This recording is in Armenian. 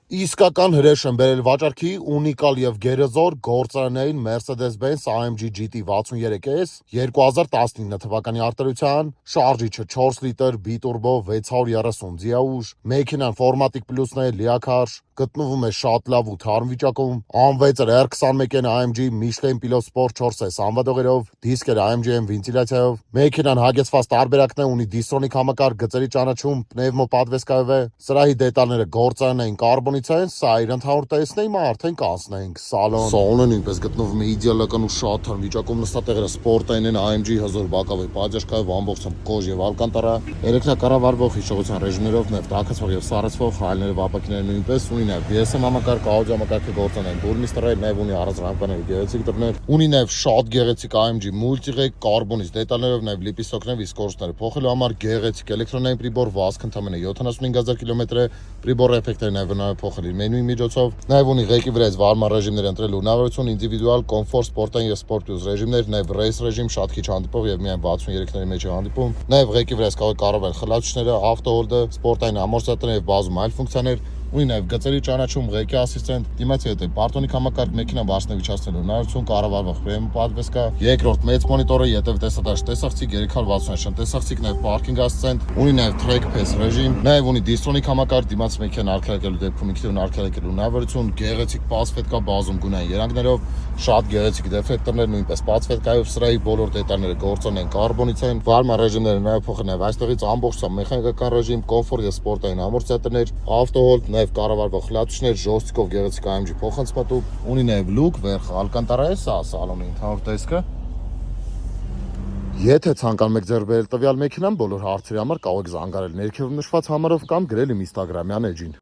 Իսկական հրեշ են բերել վաճառքի ունիկալ եւ գերազոր գործարանային Mercedes-Benz AMG GT 63S 2019 թվականի արտադրության, շարժիչը 4 լիտր, բիտուրբո 630 ձիաուժ, մեքենան ֆորմատիկ պլյուսն է, լիակարժ, գտնվում է շատ լավ ու թարմ վիճակում, անվեծր R21 AMG Michelin Pilot Sport 4S անվադողերով, դիսկեր AMG-ն վենտիլյացիայով, մեքենան հագեցված տարբերակն է, ունի դիստրոնիկ համակարգ, գծերի ճանաչում, պնևմոպադվեսկայով է, սրահի դետալները գործարանային կարբոնից են, սա իր ընդհանուր տեսն է, հիմա արդեն կանցնենք սալոն։ Սալոնը նույնպես գտնվում է իդեալական ու շատ թարմ վիճակում, նստատեղերը սպորտային են, AMG հզոր բակավի պատճաշկայով, ամբողջությամբ կոժ եւ ալկանտարա, էլեկտրակառավարվող հիշողության ռեժիմներով, նեւ տաքացվող եւ սառեցվող հայլներով ապակիները նույնպես ունի նաեւ BSM համակարգ, աուդիո համակարգի գործանային բուրմիստրը, նաեւ ունի առանձնահանքների գեղեցիկ դռներ, ունի նաեւ շատ գեղեցիկ AMG մուլտիղեկ կարբոնից դետալներով, նաեւ լիպիստոկներ, իսկորստները փոխելու համար գեղեցիկ էլեկտրոնային պրիբոր, վազք ընդամենը 75000 կիլոմետր է, պրիբոր էֆեկտները նաեւ հնարավոր փոխել իր մենյուի միջոցով, նաեւ ունի ղեկի վրայից վարման ռեժիմներ ընտրելու հնարավորություն, ինդիվիդուալ, կոմֆորտ, սպորտային եւ սպորտ պլյուս ռեժիմներ, նաեւ ռեյս ռեժիմ շատ քիչ հանդիպող եւ միայն 63-ների մեջ է հանդիպում, նաեւ ղեկի վրայից կարող է կառավարել խլացուցիչները, ավտոհոլդը, սպորտային ամորտիզատորները եւ բազում այլ ֆունկցիաներ, ունի նաեւ գծերի ճանաչում, ղեկի ասիստենտ, դիմացի հետ է պարտոնիկ համակարգ, մեքենան վարսնեվիճացնելու հնարավորություն, կառավարվող պրեմիում պատվեսկա, երկրորդ մեծ մոնիտորը, ետև տեսադաշ տեսախցիկ, 360 շնտեսախցիկ, նաեւ պարքինգ ասիստենտ, ունի նաեւ track pass ռեժիմ, նաեւ ունի դիստրոնիկ համակարգ, դիմացի մեքենան արգելակելու դեպքում ինքնուրույն արգելակելու հնարավորություն, գեղեցիկ պասֆետկա բազում գունային երանգներով, շատ գեղեցիկ դեֆեկտորներ, նույնպես պասֆետկայով, սրահի բոլոր դետալները գործոնային կարբոնից են, վարման ռեժիմները նաեւ փոխել նաեւ այստեղից ամբողջությամբ մեխանիկական ռեժիմ, կոմֆորտ եւ սպորտային ամորտիզատորներ, ավտոհոլդ, նաեւ կառավարվող խլացուցիչներ, ժոստիկով գեղեցիկ AMG փոխանցմատուկ, ունի նաեւ լուկ, վերխ ալկանտարա է, սա սալոնի ընդհանուր տեսքը։ Եթե ցանկանում եք ձեռք բերել տվյալ մեքենան, բոլոր հարցերի համար կարող եք զանգարել ներքևում նշված համարով կամ գրել իմ Instagram-յան էջին։